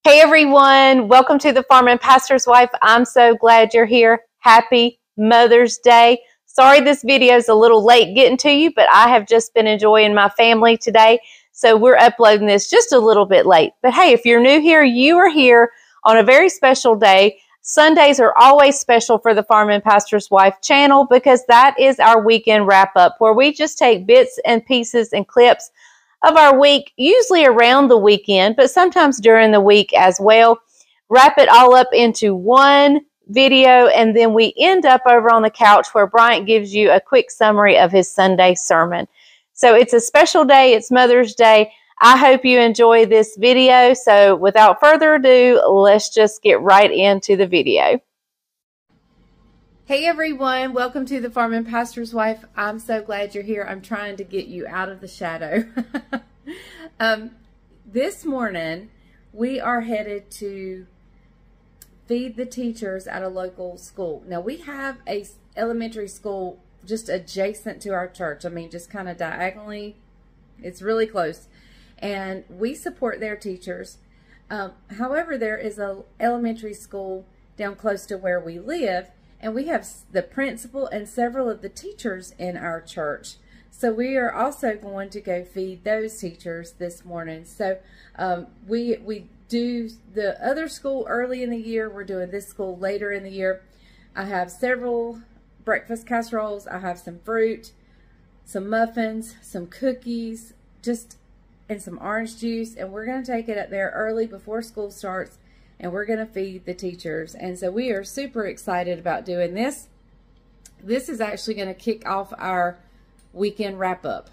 Hey everyone, welcome to the Farm and Pastor's Wife. I'm so glad you're here. Happy Mother's Day. Sorry this video is a little late getting to you, but I have just been enjoying my family today, so we're uploading this just a little bit late. But hey, if you're new here, you are here on a very special day. Sundays are always special for the Farm and Pastor's Wife channel because that is our weekend wrap up where we just take bits and pieces and clips of our week, usually around the weekend, but sometimes during the week as well. Wrap it all up into one video, and then we end up over on the couch where Bryant gives you a quick summary of his Sunday sermon. So it's a special day. It's Mother's Day. I hope you enjoy this video. So without further ado, let's just get right into the video. Hey everyone, welcome to the Farm and Pastor's Wife. I'm so glad you're here. I'm trying to get you out of the shadow. This morning, we are headed to feed the teachers at a local school. Now, we have a elementary school just adjacent to our church. I mean, just kind of diagonally. It's really close. And we support their teachers. However, there is an elementary school down close to where we live. And we have the principal and several of the teachers in our church. So we are also going to go feed those teachers this morning. So we do the other school early in the year. We're doing this school later in the year. I have several breakfast casseroles. I have some fruit, some muffins, some cookies, and some orange juice. And we're going to take it up there early before school starts. And we're going to feed the teachers. And so we are super excited about doing this. This is actually going to kick off our weekend wrap up,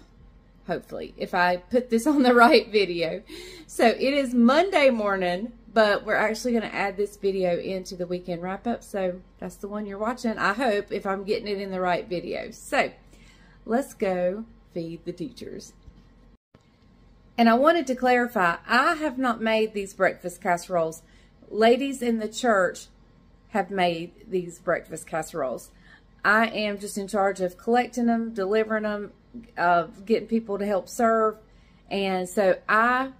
hopefully, if I put this on the right video. So it is Monday morning, but we're actually going to add this video into the weekend wrap up. So that's the one you're watching, I hope, if I'm getting it in the right video. So let's go feed the teachers. And I wanted to clarify, I have not made these breakfast casseroles. Ladies in the church have made these breakfast casseroles. I am just in charge of collecting them, delivering them, getting people to help serve. And so I'm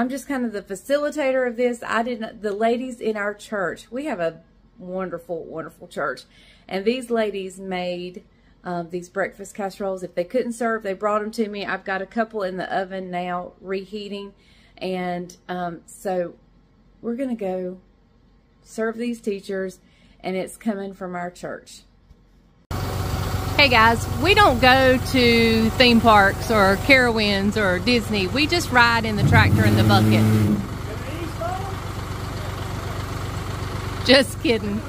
just kind of the facilitator of this. The ladies in our church, we have a wonderful, wonderful church. And these ladies made these breakfast casseroles. If they couldn't serve, they brought them to me. I've got a couple in the oven now reheating. And so we're going to go serve these teachers, and it's coming from our church. Hey guys, we don't go to theme parks or Carowinds or Disney. We just ride in the tractor and the bucket. Just kidding.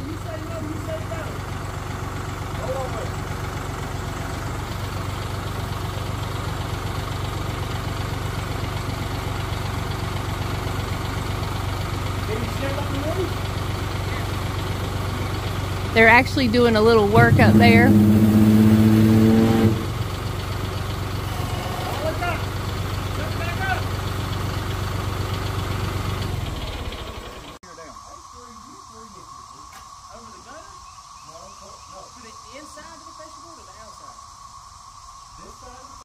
They're actually doing a little work up there.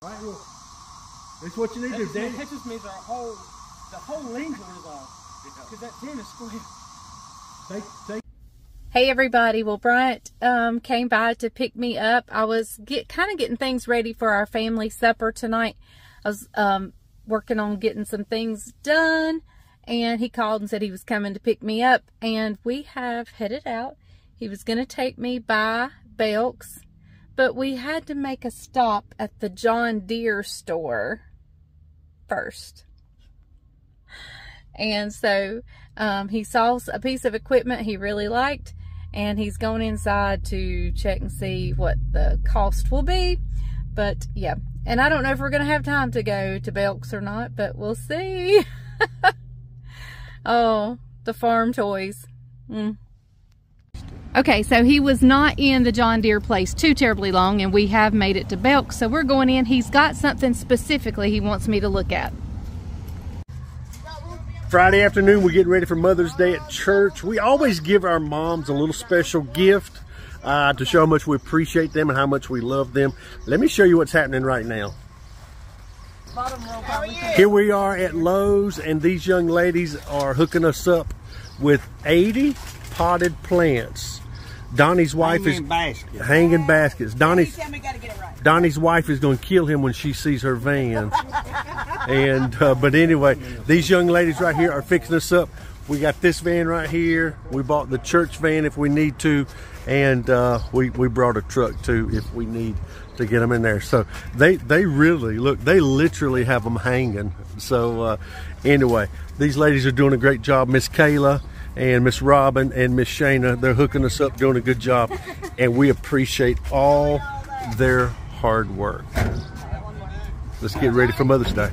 Right, well, that's what you need to do, Daddy. That just means the whole length is off. Because that 10 is square. Hey everybody, well Bryant came by to pick me up. I was kind of getting things ready for our family supper tonight. I was working on getting some things done, and he called and said he was coming to pick me up, and we have headed out. He was going to take me by Belk's, but we had to make a stop at the John Deere store first. And so he saw a piece of equipment he really liked, and he's going inside to check and see what the cost will be. But yeah, and I don't know if we're going to have time to go to Belk's or not, but we'll see. Oh, the farm toys. Okay, so he was not in the John Deere place too terribly long, and we have made it to Belk's, so we're going in. He's got something specifically he wants me to look at. Friday afternoon, we're getting ready for Mother's Day at church. We always give our moms a little special gift to show how much we appreciate them and how much we love them. Let me show you what's happening right now. Here we are at Lowe's, and these young ladies are hooking us up with 80 potted plants. Donnie's wife is hanging baskets. Donnie's wife is going to kill him when she sees her vans. And but anyway, these young ladies right here are fixing us up. We got this van right here. We bought the church van if we need to, and we brought a truck too if we need to get them in there. So they really look, they literally have them hanging. So anyway, these ladies are doing a great job. Miss Kayla and Miss Robin and Miss Shayna, they're hooking us up, doing a good job, and we appreciate all their hard work. Let's get ready for Mother's Day.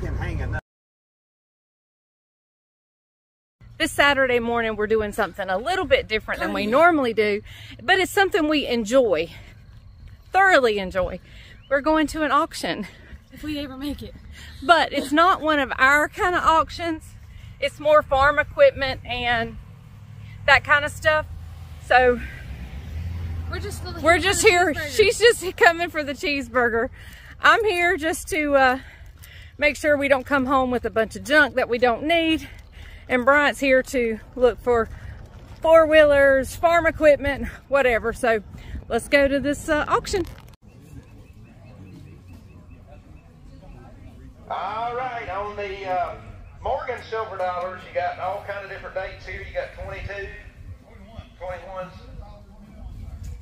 This Saturday morning, we're doing something a little bit different than we normally do, but it's something we enjoy, thoroughly enjoy. We're going to an auction. If we ever make it. But it's not one of our kind of auctions. It's more farm equipment and that kind of stuff. So we're just here. She's just coming for the cheeseburger. I'm here just to make sure we don't come home with a bunch of junk that we don't need. And Bryant's here to look for four-wheelers, farm equipment, whatever. So let's go to this auction. All right, on the Morgan silver dollars, you got all kind of different dates here. You got 22, 21s,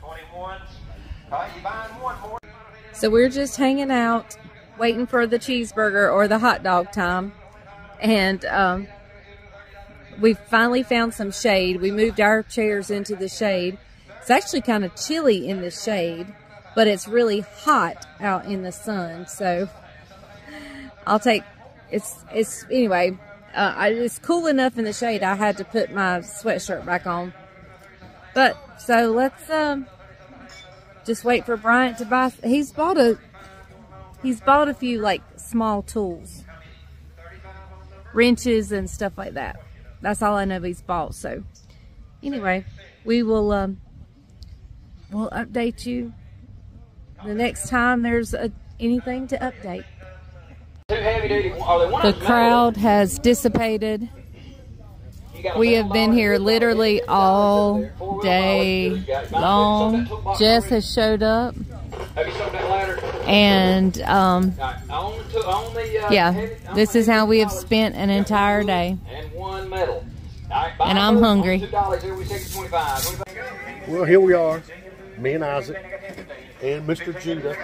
21s. You buying one more? So we're just hanging out, waiting for the cheeseburger or the hot dog time. And we finally found some shade. We moved our chairs into the shade. It's actually kind of chilly in the shade, but it's really hot out in the sun. So I'll take, anyway, it's cool enough in the shade. I had to put my sweatshirt back on. But, so let's just wait for Bryant to buy. He's bought a few like small tools, wrenches and stuff like that. That's all I know he's bought. So anyway, we will we'll update you the next time there's anything to update. The crowd has dissipated. We have been here literally all day long. Jess has showed up. And yeah, this is how we have spent an entire day. And I'm hungry. Well, here we are, me and Isaac and Mr. Judah.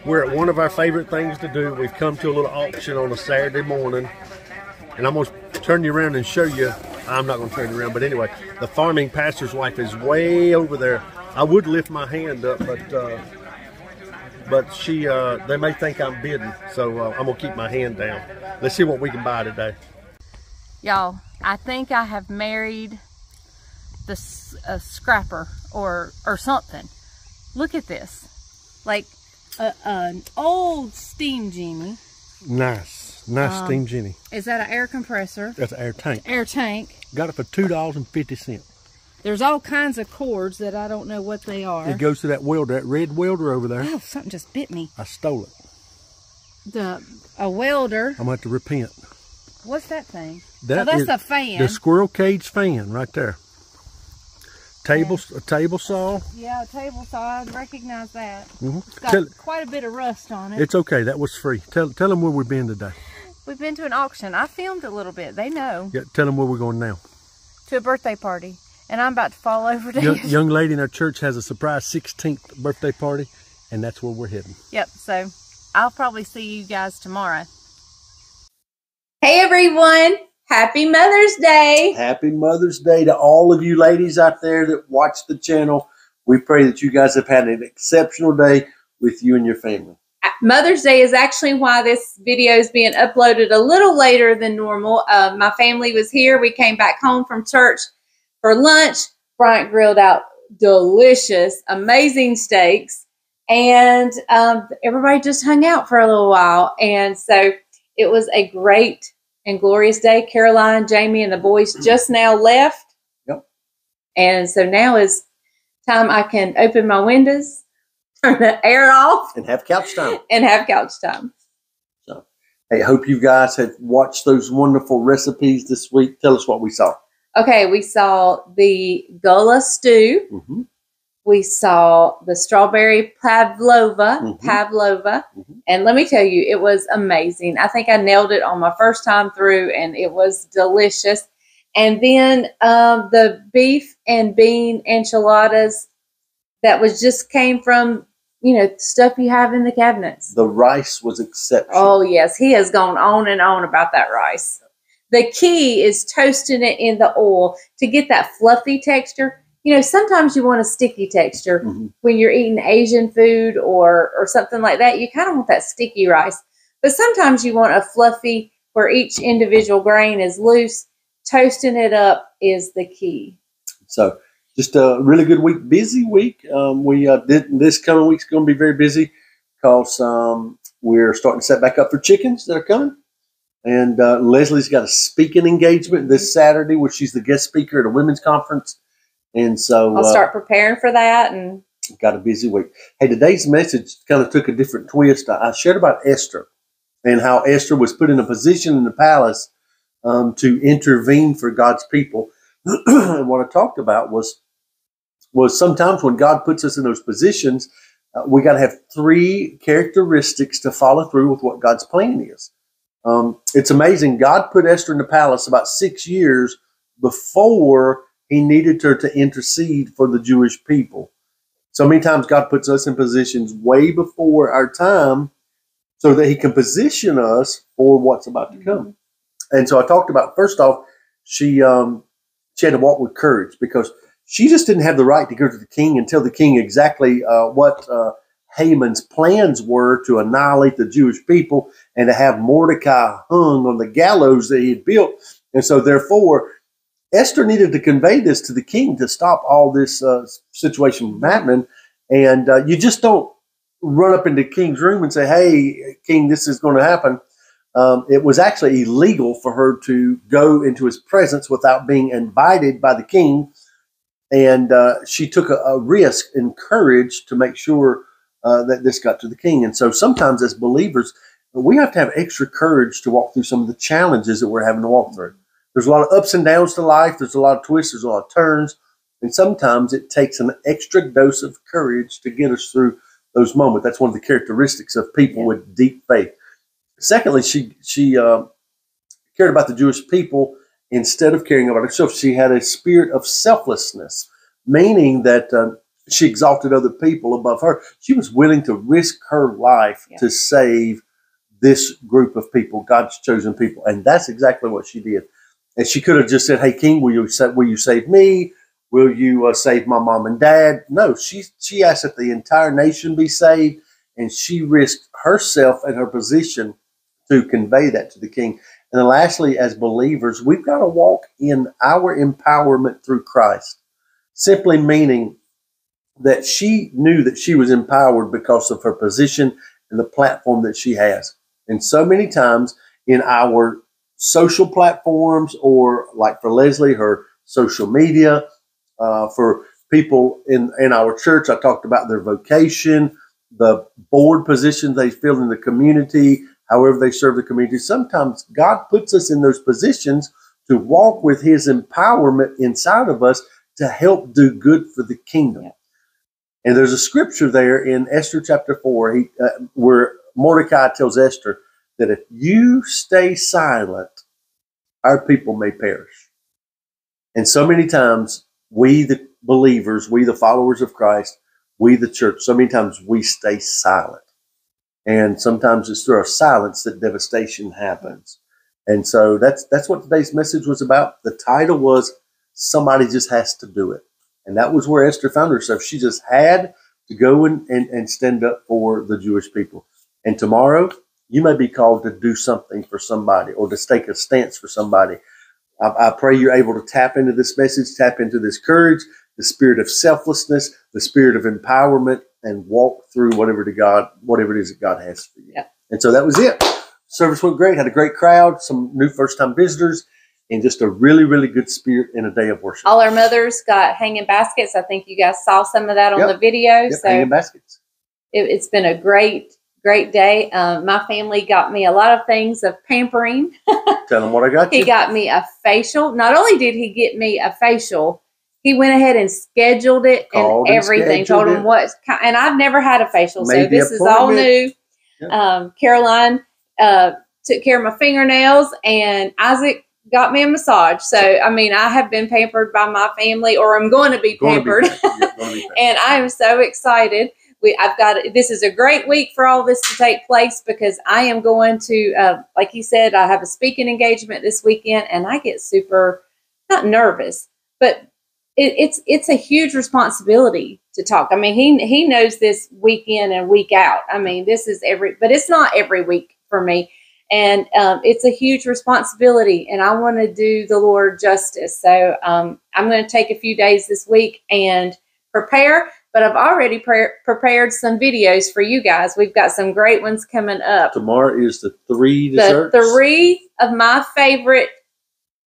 We're at one of our favorite things to do. We've come to a little auction on a Saturday morning. And I'm going to turn you around and show you. I'm not going to turn you around, but anyway, the farming pastor's wife is way over there. I would lift my hand up, but she, they may think I'm bidding, so I'm going to keep my hand down. Let's see what we can buy today. Y'all, I think I have married the scrapper or something. Look at this. Like an old steam genie. Nice steam genie. Is that an air compressor? That's an air tank. Air tank. Got it for $2.50. There's all kinds of cords that I don't know what they are. It goes to that welder, that red welder over there. Oh, something just bit me. I stole it. A welder. I'm going to have to repent. What's that thing? That's a fan. The squirrel cage fan right there. A table saw. Yeah, a table saw. I recognize that. It's got quite a bit of rust on it. It's okay. That was free. Tell them where we've been today. We've been to an auction. I filmed a little bit. They know. Yeah, tell them where we're going now. To a birthday party. And I'm about to fall over dead. Young lady in our church has a surprise 16th birthday party, and that's where we're heading. Yep, so I'll probably see you guys tomorrow. Hey everyone, happy Mother's Day. Happy Mother's Day to all of you ladies out there that watch the channel. We pray that you guys have had an exceptional day with you and your family. Mother's Day is actually why this video is being uploaded a little later than normal. My family was here. We came back home from church for lunch. Bryant grilled out delicious, amazing steaks. And everybody just hung out for a little while. And so it was a great and glorious day. Caroline, Jamie, and the boys just now left. Yep. And so now is time I can open my windows, turn the air off. And have couch time. And have couch time. So Hey, I hope you guys have watched those wonderful recipes this week. Tell us what we saw. Okay, we saw the gullah stew. Mm-hmm. We saw the strawberry pavlova. And let me tell you, it was amazing. I think I nailed it on my first time through, and it was delicious. And then the beef and bean enchiladas that was just came from, you know, stuff you have in the cabinets. The rice was exceptional. Oh, yes. He has gone on and on about that rice. The key is toasting it in the oil to get that fluffy texture. You know, sometimes you want a sticky texture when you're eating Asian food or something like that. You kind of want that sticky rice. But sometimes you want a fluffy where each individual grain is loose. Toasting it up is the key. So just a really good week, busy week. This coming week's going to be very busy because we're starting to set back up for chickens that are coming. And Leslie's got a speaking engagement this Saturday where she's the guest speaker at a women's conference. And so I'll start preparing for that. And got a busy week. Hey, today's message kind of took a different twist. I shared about Esther and how Esther was put in a position in the palace to intervene for God's people. And what I talked about was sometimes when God puts us in those positions, we got to have 3 characteristics to follow through with what God's plan is. It's amazing. God put Esther in the palace about 6 years before he needed her to intercede for the Jewish people. So many times God puts us in positions way before our time so that he can position us for what's about to come. And so I talked about, first off, she had to walk with courage because she just didn't have the right to go to the king and tell the king exactly what Haman's plans were to annihilate the Jewish people and to have Mordecai hung on the gallows that he had built. And so therefore, Esther needed to convey this to the king to stop all this situation from happening. And you just don't run up into the king's room and say, hey, king, this is going to happen. It was actually illegal for her to go into his presence without being invited by the king. And she took a risk and courage to make sure that this got to the king. And so sometimes as believers, we have to have extra courage to walk through some of the challenges that we're having to walk through. There's a lot of ups and downs to life. There's a lot of twists. There's a lot of turns. And sometimes it takes an extra dose of courage to get us through those moments. That's one of the characteristics of people with deep faith. Secondly, she cared about the Jewish people instead of caring about herself. She had a spirit of selflessness, meaning that she exalted other people above her. She was willing to risk her life to save this group of people, God's chosen people. And that's exactly what she did. And she could have just said, hey, king, will you save me? Will you save my mom and dad? No, she asked that the entire nation be saved. And she risked herself and her position to convey that to the king. And then lastly, as believers, we've got to walk in our empowerment through Christ, simply meaning that she knew that she was empowered because of her position and the platform that she has. And so many times in our social platforms, or like for Leslie, her social media, for people in our church, I talked about their vocation, the board positions they fill in the community, however they serve the community. Sometimes God puts us in those positions to walk with his empowerment inside of us to help do good for the kingdom. Yeah. And there's a scripture there in Esther chapter 4 where Mordecai tells Esther that if you stay silent, our people may perish. And so many times, we the believers, we the followers of Christ, we the church, so many times we stay silent. And sometimes it's through our silence that devastation happens. And so that's what today's message was about. The title was, Somebody Just Has to Do It. And that was where Esther found herself. She just had to go and stand up for the Jewish people. And tomorrow, you may be called to do something for somebody or to take a stance for somebody. I pray you're able to tap into this message, tap into this courage, the spirit of selflessness, the spirit of empowerment, and walk through whatever it is that God has for you. Yeah. And so that was it. Service went great. Had a great crowd, some new first-time visitors, and just a really, really good spirit in a day of worship. All our mothers got hanging baskets. I think you guys saw some of that on the video. Yep, so hanging baskets. It's been a great great day. My family got me a lot of things of pampering. Tell them what I got you. He got me a facial. Not only did he get me a facial, he went ahead and scheduled it and everything. Told him what, and I've never had a facial, so this is all new. Yep. Caroline took care of my fingernails, and Isaac got me a massage. So, I mean, I have been pampered by my family, or I'm going to be pampered. And I am so excited. This is a great week for all this to take place, because I am going to, like he said, I have a speaking engagement this weekend, and I get super, not nervous, but it's a huge responsibility to talk. I mean, he knows this week in and week out. I mean, but it's not every week for me. And it's a huge responsibility, and I want to do the Lord justice. So I'm going to take a few days this week and prepare, but I've already prepared some videos for you guys. We've got some great ones coming up. Tomorrow is the 3 desserts. The 3 of my favorite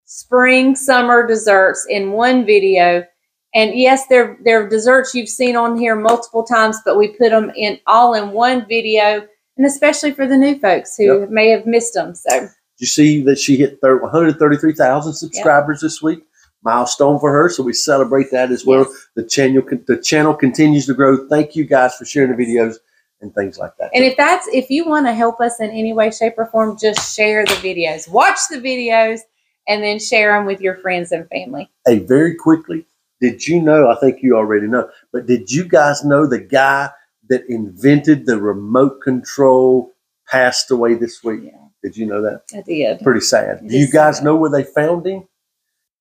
spring, summer desserts in one video. And yes, they're desserts you've seen on here multiple times, but we put them all in one video. And especially for the new folks who may have missed them. So, did you see that she hit 133,000 subscribers this week? Milestone for her. So we celebrate that as well. Yes. The channel continues to grow. Thank you guys for sharing the videos and things like that. And if you want to help us in any way, shape, or form, just share the videos. Watch the videos and then share them with your friends and family. Hey, very quickly, did you know? I think you already know, but did you guys know the guy that invented the remote control passed away this week? Yeah. Did you know that? I did. Pretty sad. Do you guys know where they found him?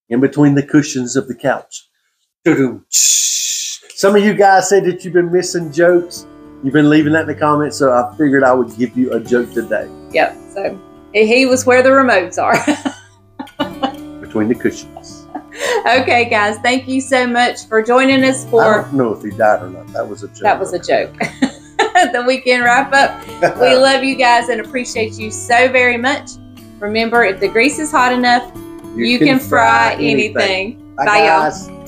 In between the cushions of the couch. Some of you guys said that you've been missing jokes. You've been leaving that in the comments, so I figured I would give you a joke today. Yep. So he was where the remotes are. Between the cushions. Okay, guys. Thank you so much for joining us for... I don't know if he died or not. That was a joke. That was a joke. The weekend wrap up. We love you guys and appreciate you so very much. Remember, if the grease is hot enough, you can fry anything. Bye, y'all.